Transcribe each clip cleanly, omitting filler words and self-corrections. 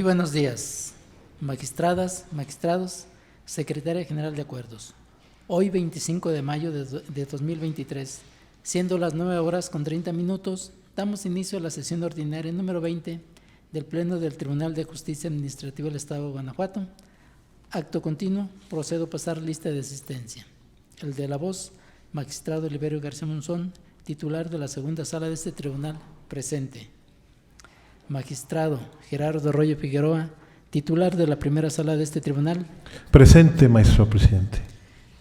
Muy buenos días, magistradas, magistrados, Secretaria General de Acuerdos. Hoy, 25 de mayo de 2023, siendo las 9:30, damos inicio a la sesión ordinaria número 20 del Pleno del Tribunal de Justicia Administrativa del Estado de Guanajuato. Acto continuo, procedo a pasar lista de asistencia. El de la voz, magistrado Oliverio García Monzón, titular de la segunda sala de este tribunal, presente. Magistrado Gerardo Arroyo Figueroa, titular de la primera sala de este tribunal. Presente, maestro presidente.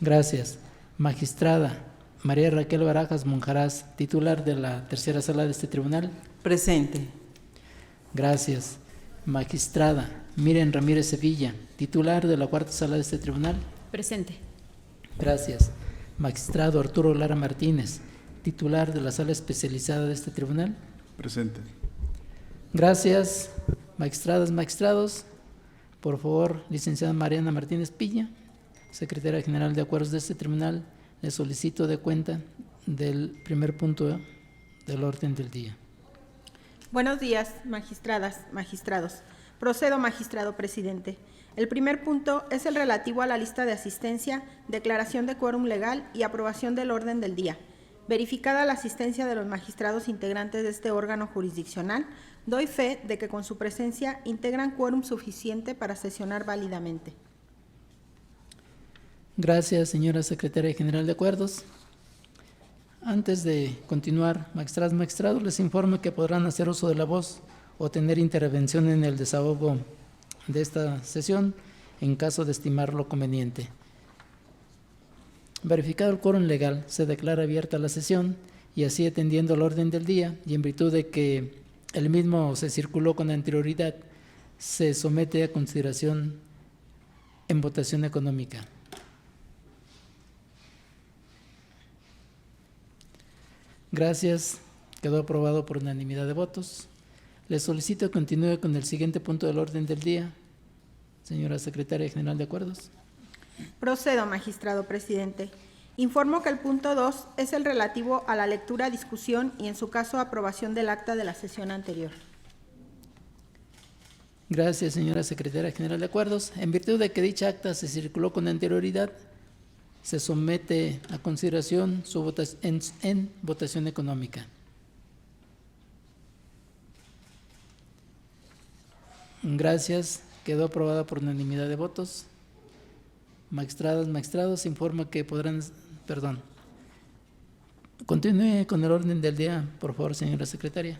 Gracias. Magistrada María Raquel Barajas Monjaraz, titular de la tercera sala de este tribunal. Presente. Gracias. Magistrada Miriam Ramírez Sevilla, titular de la cuarta sala de este tribunal. Presente. Gracias. Magistrado Arturo Lara Martínez, titular de la sala especializada de este tribunal. Presente. Gracias. Magistradas, magistrados, por favor, licenciada Mariana Martínez Pilla, secretaria general de acuerdos de este tribunal, le solicito de cuenta del primer punto del orden del día. Buenos días, magistradas, magistrados. Procedo, magistrado presidente. El primer punto es el relativo a la lista de asistencia, declaración de quórum legal y aprobación del orden del día. Verificada la asistencia de los magistrados integrantes de este órgano jurisdiccional, doy fe de que con su presencia integran quórum suficiente para sesionar válidamente. Gracias, señora secretaria general de acuerdos. Antes de continuar, magistradas, magistrados, les informo que podrán hacer uso de la voz o tener intervención en el desahogo de esta sesión en caso de estimarlo conveniente. Verificado el quórum legal, se declara abierta la sesión y así atendiendo al orden del día y en virtud de que el mismo se circuló con anterioridad, se somete a consideración en votación económica. Gracias. Quedó aprobado por unanimidad de votos. Les solicito que continúe con el siguiente punto del orden del día. Señora Secretaria General de Acuerdos. Procedo, magistrado presidente. Informo que el punto 2 es el relativo a la lectura, discusión y, en su caso, aprobación del acta de la sesión anterior. Gracias, señora Secretaria General de Acuerdos. En virtud de que dicha acta se circuló con anterioridad, se somete a consideración su en votación económica. Gracias. Quedó aprobada por unanimidad de votos. Magistradas, magistrados, informa que podrán, continúe con el orden del día, por favor, señora secretaria.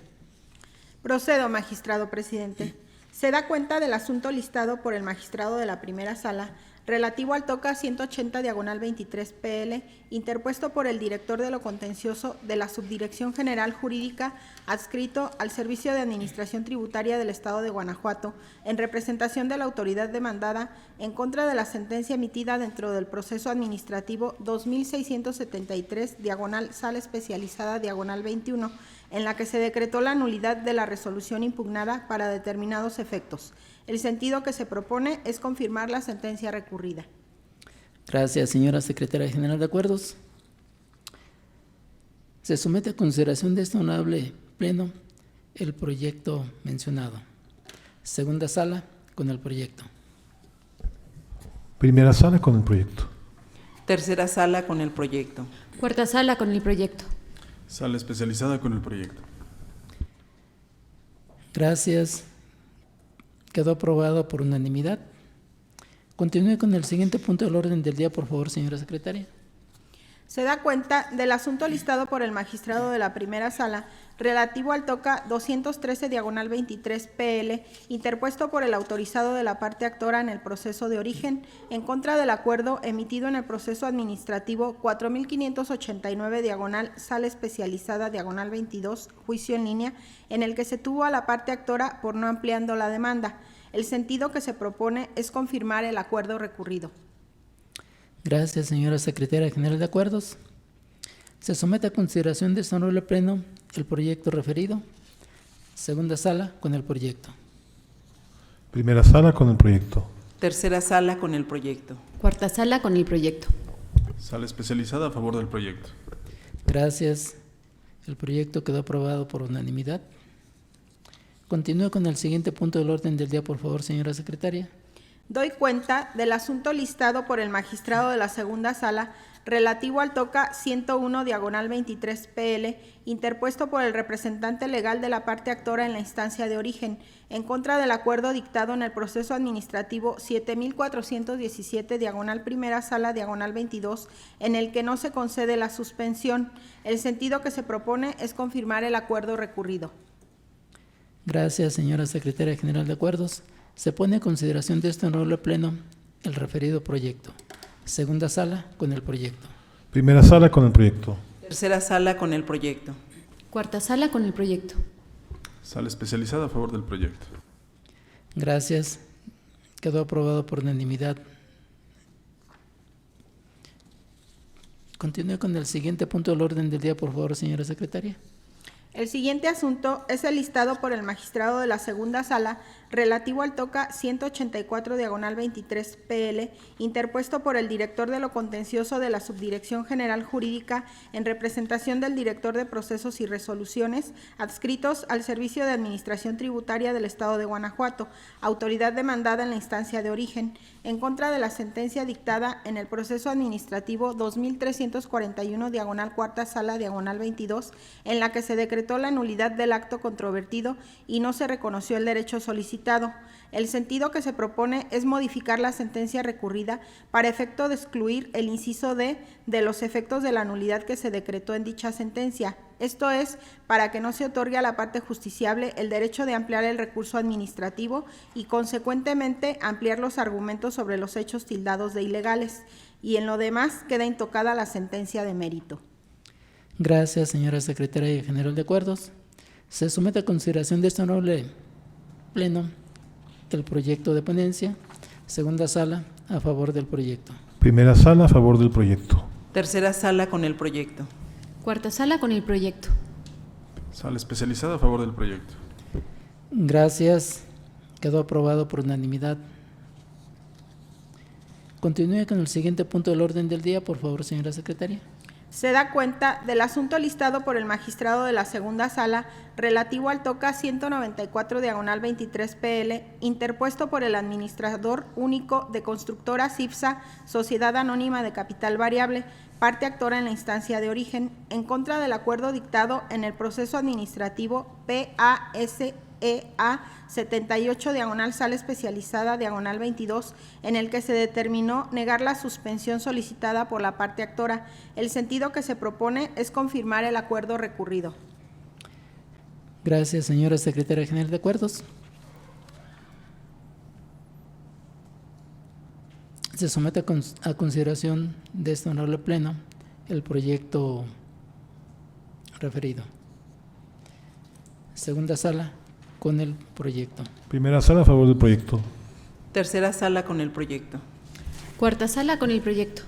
Procedo, magistrado presidente. Se da cuenta del asunto listado por el magistrado de la primera sala, relativo al TOCA 180/23 PL, interpuesto por el director de lo contencioso de la Subdirección General Jurídica, adscrito al Servicio de Administración Tributaria del Estado de Guanajuato, en representación de la autoridad demandada, en contra de la sentencia emitida dentro del proceso administrativo 2673/Sala Especializada -21, en la que se decretó la nulidad de la resolución impugnada para determinados efectos. El sentido que se propone es confirmar la sentencia recurrida. Gracias, señora Secretaria General de Acuerdos. Se somete a consideración de este honorable Pleno el proyecto mencionado. Segunda sala con el proyecto. Primera sala con el proyecto. Tercera sala con el proyecto. Cuarta sala con el proyecto. Sala especializada con el proyecto. Gracias. Quedó aprobado por unanimidad. Continúe con el siguiente punto del orden del día, por favor, señora secretaria. Se da cuenta del asunto listado por el magistrado de la primera sala, relativo al TOCA 213/23 PL, interpuesto por el autorizado de la parte actora en el proceso de origen, en contra del acuerdo emitido en el proceso administrativo 4589/Sala Especializada -22, juicio en línea, en el que se tuvo a la parte actora por no ampliando la demanda. El sentido que se propone es confirmar el acuerdo recurrido. Gracias, señora Secretaria General de Acuerdos. Se somete a consideración de este honorable Pleno el proyecto referido. Segunda sala con el proyecto. Primera sala con el proyecto. Tercera sala con el proyecto. Cuarta sala con el proyecto. Sala especializada a favor del proyecto. Gracias. El proyecto quedó aprobado por unanimidad. Continúe con el siguiente punto del orden del día, por favor, señora secretaria. Doy cuenta del asunto listado por el magistrado de la segunda sala relativo al TOCA 101 diagonal 23 PL, interpuesto por el representante legal de la parte actora en la instancia de origen, en contra del acuerdo dictado en el proceso administrativo 7417 diagonal primera sala diagonal 22, en el que no se concede la suspensión. El sentido que se propone es confirmar el acuerdo recurrido. Gracias, señora secretaria general de acuerdos. Se pone a consideración de este honorable pleno el referido proyecto. Segunda sala con el proyecto. Primera sala con el proyecto. Tercera sala con el proyecto. Cuarta sala con el proyecto. Sala especializada a favor del proyecto. Gracias. Quedó aprobado por unanimidad. Continúe con el siguiente punto del orden del día, por favor, señora secretaria. El siguiente asunto es el listado por el magistrado de la segunda sala relativo al TOCA 184 diagonal 23 PL, interpuesto por el director de lo contencioso de la Subdirección General Jurídica en representación del director de Procesos y Resoluciones, adscritos al Servicio de Administración Tributaria del Estado de Guanajuato, autoridad demandada en la instancia de origen, en contra de la sentencia dictada en el proceso administrativo 2341 diagonal cuarta sala diagonal 22, en la que se decretó la nulidad del acto controvertido y no se reconoció el derecho solicitado. El sentido que se propone es modificar la sentencia recurrida para efecto de excluir el inciso D de los efectos de la nulidad que se decretó en dicha sentencia. Esto es, para que no se otorgue a la parte justiciable el derecho de ampliar el recurso administrativo y, consecuentemente, ampliar los argumentos sobre los hechos tildados de ilegales. Y en lo demás queda intocada la sentencia de mérito. Gracias, señora secretaria general de acuerdos. Se somete a consideración de este honorable pleno el proyecto de ponencia. Segunda sala a favor del proyecto. Primera sala a favor del proyecto. Tercera sala con el proyecto. Cuarta sala con el proyecto. Sala especializada a favor del proyecto. Gracias. Quedó aprobado por unanimidad. Continúe con el siguiente punto del orden del día, por favor, señora secretaria. Se da cuenta del asunto listado por el magistrado de la segunda sala relativo al TOCA 194 diagonal 23 PL, interpuesto por el administrador único de Constructora CIFSA, Sociedad Anónima de Capital Variable, parte actora en la instancia de origen, en contra del acuerdo dictado en el proceso administrativo PASEA 78 diagonal sala especializada diagonal 22, en el que se determinó negar la suspensión solicitada por la parte actora. El sentido que se propone es confirmar el acuerdo recurrido. Gracias, señora secretaria general de acuerdos. Se somete a consideración de este honorable pleno el proyecto referido. Segunda sala con el proyecto. Primera sala a favor del proyecto. Tercera sala con el proyecto. Cuarta sala con el proyecto.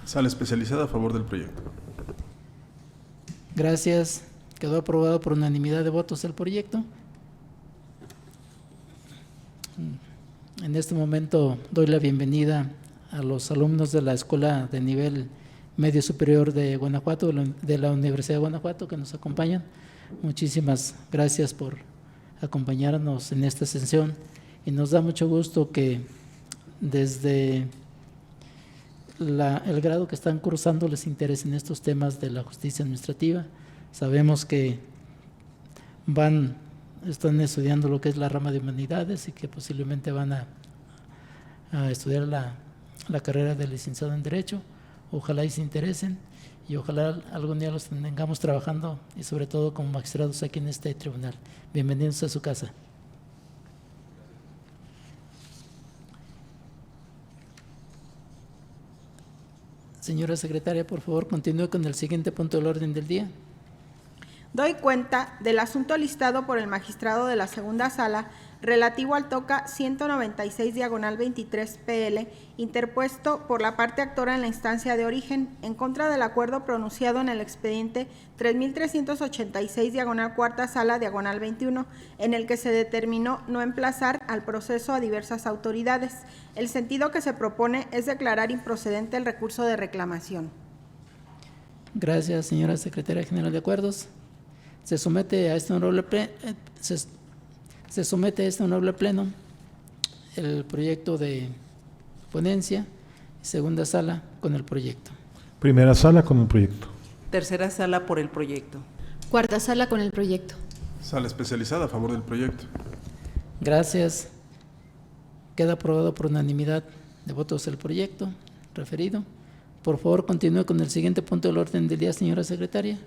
Sala especializada a favor del proyecto. Gracias. Quedó aprobado por unanimidad de votos el proyecto. En este momento doy la bienvenida a los alumnos de la Escuela de Nivel Medio Superior de Guanajuato, de la Universidad de Guanajuato, que nos acompañan. Muchísimas gracias por acompañarnos en esta sesión y nos da mucho gusto que desde el grado que están cursando les interesen estos temas de la justicia administrativa. Sabemos que están estudiando lo que es la rama de humanidades y que posiblemente van a estudiar la carrera de licenciado en Derecho. Ojalá y se interesen y ojalá algún día los tengamos trabajando y sobre todo como magistrados aquí en este tribunal. Bienvenidos a su casa. Señora secretaria, por favor, continúe con el siguiente punto del orden del día. Doy cuenta del asunto listado por el magistrado de la segunda sala relativo al TOCA 196 diagonal 23 PL, interpuesto por la parte actora en la instancia de origen, en contra del acuerdo pronunciado en el expediente 3386 diagonal cuarta sala diagonal 21, en el que se determinó no emplazar al proceso a diversas autoridades. El sentido que se propone es declarar improcedente el recurso de reclamación. Gracias, señora secretaria general de acuerdos. Se somete a este honorable Se somete a este honorable pleno el proyecto de ponencia, segunda sala con el proyecto. Primera sala con el proyecto. Tercera sala por el proyecto. Cuarta sala con el proyecto. Sala especializada a favor del proyecto. Gracias. Queda aprobado por unanimidad de votos el proyecto referido. Por favor, continúe con el siguiente punto del orden del día, señora secretaria.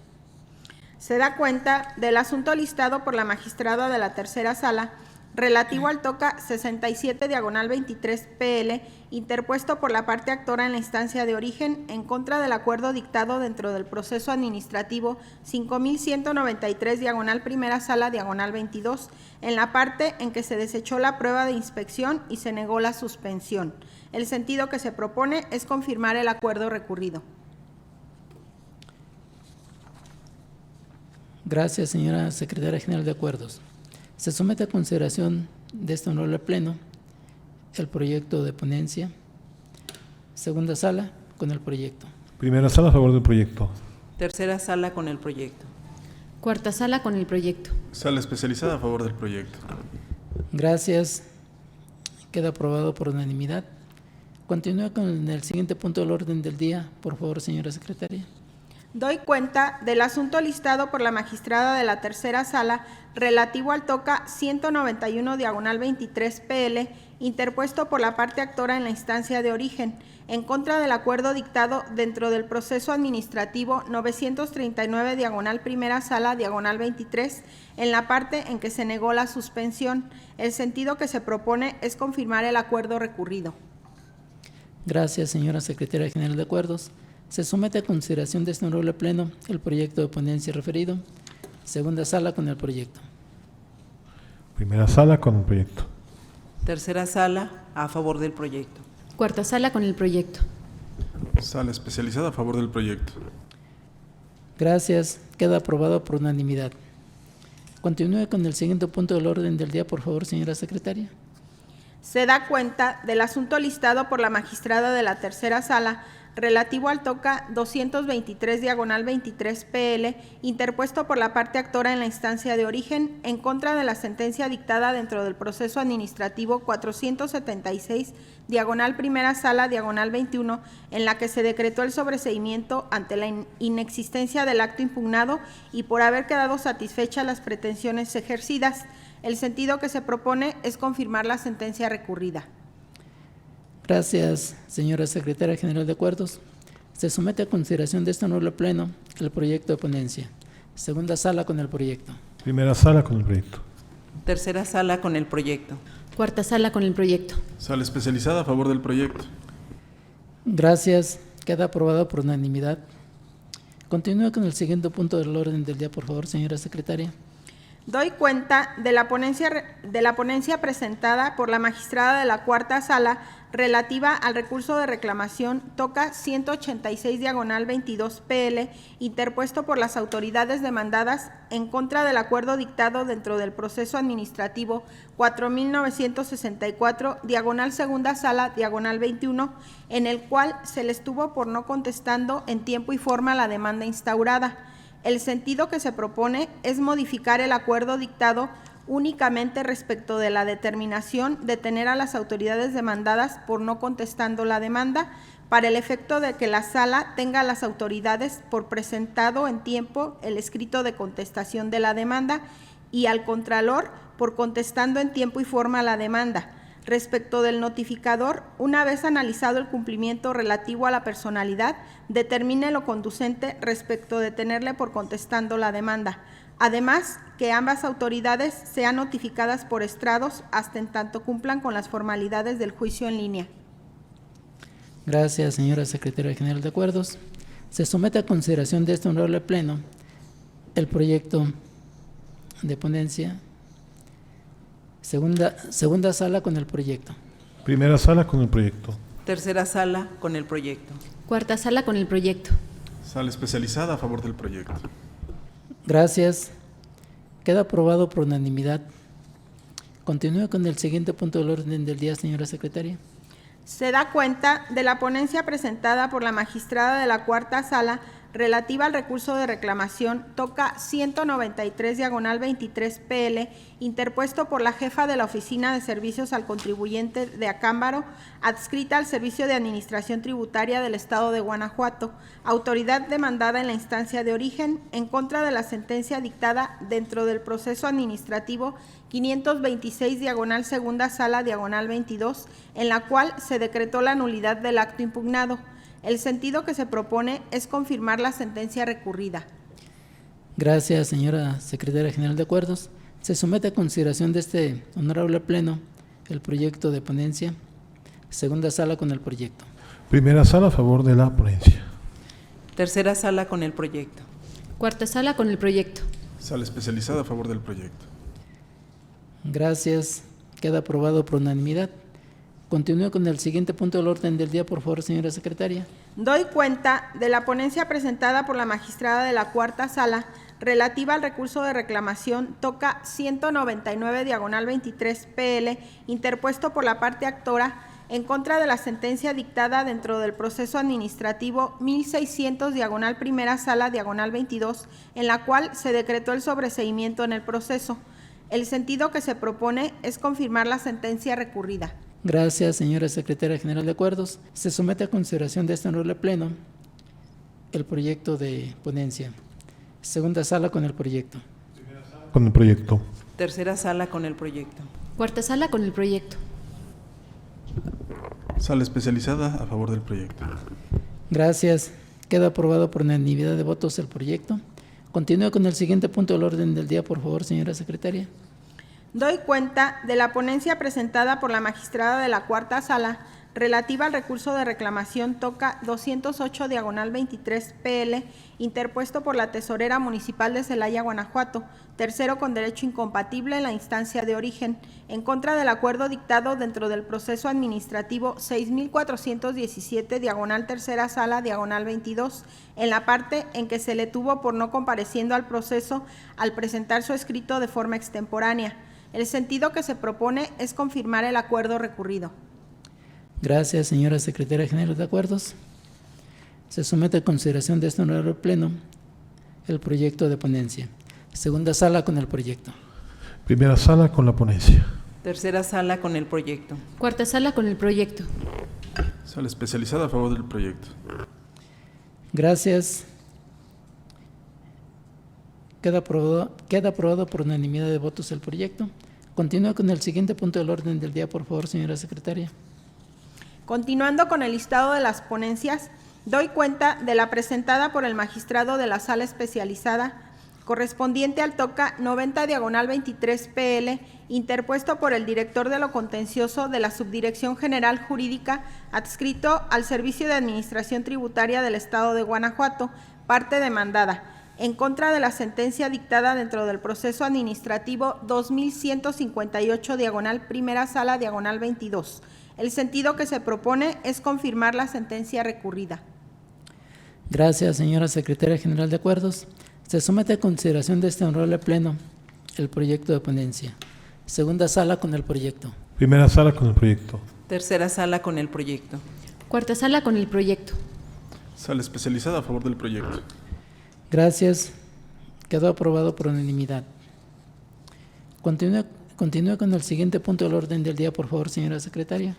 Se da cuenta del asunto listado por la magistrada de la tercera sala relativo al TOCA 67/23 PL, interpuesto por la parte actora en la instancia de origen en contra del acuerdo dictado dentro del proceso administrativo 5193 primera sala 22, en la parte en que se desechó la prueba de inspección y se negó la suspensión. El sentido que se propone es confirmar el acuerdo recurrido. Gracias, señora secretaria general de acuerdos. Se somete a consideración de este honorable pleno el proyecto de ponencia, segunda sala con el proyecto. Primera sala a favor del proyecto. Tercera sala con el proyecto. Cuarta sala con el proyecto. Sala especializada a favor del proyecto. Gracias. Queda aprobado por unanimidad. Continúa con el siguiente punto del orden del día, por favor, señora secretaria. Doy cuenta del asunto listado por la magistrada de la tercera sala relativo al TOCA 191/23 PL, interpuesto por la parte actora en la instancia de origen, en contra del acuerdo dictado dentro del proceso administrativo 939/primera sala 23, en la parte en que se negó la suspensión. El sentido que se propone es confirmar el acuerdo recurrido. Gracias, señora secretaria general de acuerdos. Se somete a consideración de este honorable pleno el proyecto de ponencia referido, segunda sala con el proyecto. Primera sala con el proyecto. Tercera sala a favor del proyecto. Cuarta sala con el proyecto. Sala especializada a favor del proyecto. Gracias. Queda aprobado por unanimidad. Continúe con el siguiente punto del orden del día, por favor, señora secretaria. Se da cuenta del asunto listado por la magistrada de la tercera sala relativo al TOCA 223/23 PL, interpuesto por la parte actora en la instancia de origen en contra de la sentencia dictada dentro del proceso administrativo 476/primera sala 21, en la que se decretó el sobreseimiento ante la inexistencia del acto impugnado y por haber quedado satisfechas las pretensiones ejercidas. El sentido que se propone es confirmar la sentencia recurrida. Gracias, señora secretaria general de acuerdos. Se somete a consideración de este honorable pleno el proyecto de ponencia, segunda sala con el proyecto. Primera sala con el proyecto. Tercera sala con el proyecto. Cuarta sala con el proyecto. Sala especializada a favor del proyecto. Gracias. Queda aprobado por unanimidad. Continúe con el siguiente punto del orden del día, por favor, señora secretaria. Doy cuenta de la ponencia presentada por la magistrada de la cuarta sala relativa al recurso de reclamación TOCA 186/22 PL, interpuesto por las autoridades demandadas en contra del acuerdo dictado dentro del proceso administrativo 4964/segunda sala 21, en el cual se les tuvo por no contestando en tiempo y forma la demanda instaurada. El sentido que se propone es modificar el acuerdo dictado únicamente respecto de la determinación de tener a las autoridades demandadas por no contestando la demanda, para el efecto de que la sala tenga a las autoridades por presentado en tiempo el escrito de contestación de la demanda y al Contralor por contestando en tiempo y forma la demanda. Respecto del notificador, una vez analizado el cumplimiento relativo a la personalidad, determine lo conducente respecto de tenerle por contestando la demanda. Además, que ambas autoridades sean notificadas por estrados hasta en tanto cumplan con las formalidades del juicio en línea. Gracias, señora secretaria general de acuerdos. Se somete a consideración de este honorable pleno el proyecto de ponencia, segunda sala con el proyecto. Primera sala con el proyecto. Tercera sala con el proyecto. Cuarta sala con el proyecto. Sala especializada a favor del proyecto. Gracias. Queda aprobado por unanimidad. Continúe con el siguiente punto del orden del día, señora secretaria. Se da cuenta de la ponencia presentada por la magistrada de la cuarta sala relativa al recurso de reclamación toca 193 diagonal 23 PL, interpuesto por la jefa de la Oficina de Servicios al Contribuyente de Acámbaro, adscrita al Servicio de Administración Tributaria del Estado de Guanajuato, autoridad demandada en la instancia de origen, en contra de la sentencia dictada dentro del proceso administrativo 526 diagonal segunda sala diagonal 22, en la cual se decretó la nulidad del acto impugnado. El sentido que se propone es confirmar la sentencia recurrida. Gracias, señora Secretaria General de Acuerdos. Se somete a consideración de este honorable Pleno el proyecto de ponencia. Segunda sala con el proyecto. Primera sala a favor de la ponencia. Tercera sala con el proyecto. Cuarta sala con el proyecto. Sala especializada a favor del proyecto. Gracias. Queda aprobado por unanimidad. Continúe con el siguiente punto del orden del día, por favor, señora secretaria. Doy cuenta de la ponencia presentada por la magistrada de la Cuarta Sala relativa al recurso de reclamación toca 199 diagonal 23 PL, interpuesto por la parte actora en contra de la sentencia dictada dentro del proceso administrativo 1600 diagonal primera sala diagonal 22, en la cual se decretó el sobreseimiento en el proceso. El sentido que se propone es confirmar la sentencia recurrida. Gracias, señora Secretaria General de Acuerdos. Se somete a consideración de este honorable Pleno el proyecto de ponencia. Segunda sala con el proyecto. Con el proyecto. Tercera sala con el proyecto. Cuarta sala con el proyecto. Sala especializada a favor del proyecto. Gracias. Queda aprobado por unanimidad de votos el proyecto. Continúe con el siguiente punto del orden del día, por favor, señora secretaria. Doy cuenta de la ponencia presentada por la magistrada de la Cuarta Sala relativa al recurso de reclamación toca 208 diagonal 23 PL, interpuesto por la Tesorera Municipal de Celaya, Guanajuato, tercero con derecho incompatible en la instancia de origen, en contra del acuerdo dictado dentro del proceso administrativo 6417 diagonal tercera sala diagonal 22, en la parte en que se le tuvo por no compareciendo al proceso al presentar su escrito de forma extemporánea. El sentido que se propone es confirmar el acuerdo recurrido. Gracias, señora Secretaria General de Acuerdos. Se somete a consideración de este honorable Pleno el proyecto de ponencia. Segunda sala con el proyecto. Primera sala con la ponencia. Tercera sala con el proyecto. Cuarta sala con el proyecto. Sala especializada a favor del proyecto. Gracias. Queda aprobado por unanimidad de votos el proyecto. Continúa con el siguiente punto del orden del día, por favor, señora secretaria. Continuando con el listado de las ponencias, doy cuenta de la presentada por el magistrado de la Sala Especializada correspondiente al toca 90 diagonal 23 PL, interpuesto por el director de lo contencioso de la Subdirección General Jurídica adscrito al Servicio de Administración Tributaria del Estado de Guanajuato, parte demandada, en contra de la sentencia dictada dentro del proceso administrativo 2158 diagonal primera sala diagonal 22. El sentido que se propone es confirmar la sentencia recurrida. Gracias, señora Secretaria General de Acuerdos. Se somete a consideración de este honorable Pleno el proyecto de ponencia. Segunda sala con el proyecto. Primera sala con el proyecto. Tercera sala con el proyecto. Cuarta sala con el proyecto. Sala especializada a favor del proyecto. Gracias. Quedó aprobado por unanimidad. Continúe con el siguiente punto del orden del día, por favor, señora secretaria.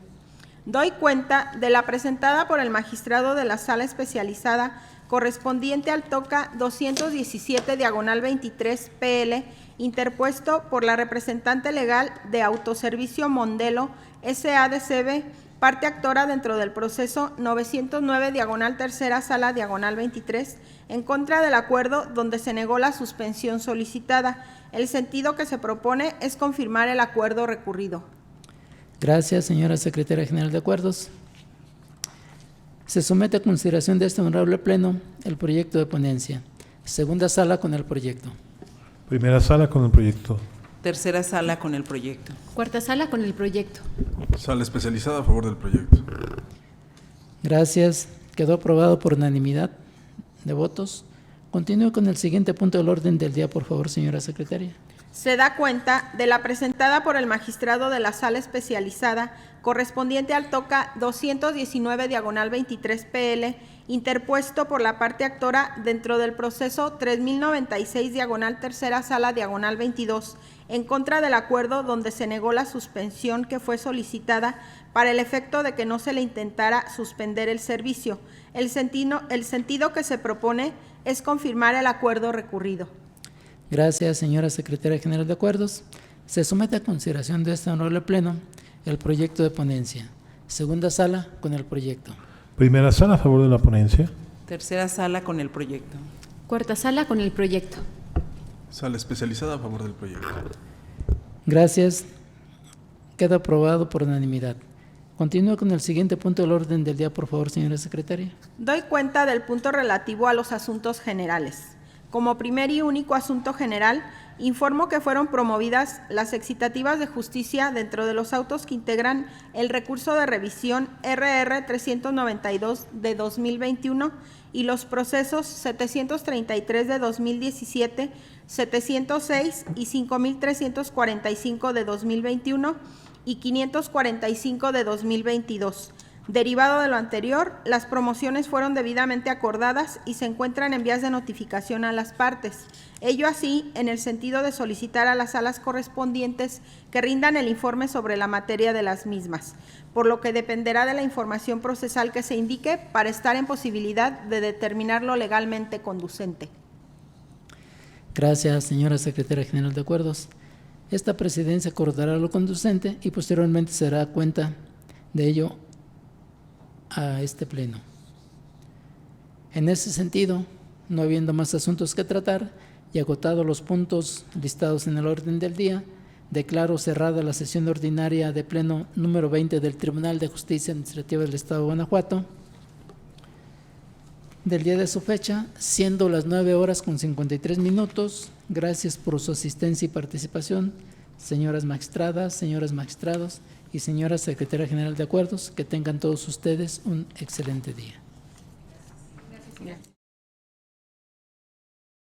Doy cuenta de la presentada por el magistrado de la Sala Especializada correspondiente al toca 217 diagonal 23 PL, interpuesto por la representante legal de Autoservicio Mondelo SADCB, parte actora dentro del proceso 909 diagonal tercera sala diagonal 23, en contra del acuerdo donde se negó la suspensión solicitada. El sentido que se propone es confirmar el acuerdo recurrido. Gracias, señora Secretaria General de Acuerdos. Se somete a consideración de este honorable Pleno el proyecto de ponencia. Segunda sala con el proyecto. Primera sala con el proyecto. Tercera sala con el proyecto. Cuarta sala con el proyecto. Sala especializada a favor del proyecto. Gracias. Quedó aprobado por unanimidad de votos. Continúe con el siguiente punto del orden del día, por favor, señora secretaria. Se da cuenta de la presentada por el magistrado de la Sala Especializada correspondiente al toca 219 diagonal 23 PL, interpuesto por la parte actora dentro del proceso 3096 diagonal tercera sala diagonal 22, en contra del acuerdo donde se negó la suspensión que fue solicitada para el efecto de que no se le intentara suspender el servicio. El sentido que se propone es confirmar el acuerdo recurrido. Gracias, señora Secretaria General de Acuerdos. Se somete a consideración de este honorable Pleno el proyecto de ponencia. Segunda sala con el proyecto. Primera sala a favor de la ponencia. Tercera sala con el proyecto. Cuarta sala con el proyecto. Sala especializada a favor del proyecto. Gracias. Queda aprobado por unanimidad. Continúa con el siguiente punto del orden del día, por favor, señora Secretaria. Doy cuenta del punto relativo a los asuntos generales. Como primer y único asunto general, informo que fueron promovidas las excitativas de justicia dentro de los autos que integran el recurso de revisión RR 392 de 2021 y los procesos 733 de 2017, 706 y 5345 de 2021 y 545 de 2022. Derivado de lo anterior, las promociones fueron debidamente acordadas y se encuentran en vías de notificación a las partes. Ello así, en el sentido de solicitar a las salas correspondientes que rindan el informe sobre la materia de las mismas, por lo que dependerá de la información procesal que se indique para estar en posibilidad de determinar lo legalmente conducente. Gracias, señora Secretaria General de Acuerdos. Esta presidencia acordará lo conducente y posteriormente se dará cuenta de ello a este pleno. En ese sentido, no habiendo más asuntos que tratar y agotados los puntos listados en el orden del día, declaro cerrada la sesión ordinaria de pleno número 20 del Tribunal de Justicia Administrativa del Estado de Guanajuato del día de su fecha, siendo las 9:53. Gracias por su asistencia y participación, señoras magistradas, señores magistrados y señora Secretaria General de Acuerdos. Que tengan todos ustedes un excelente día.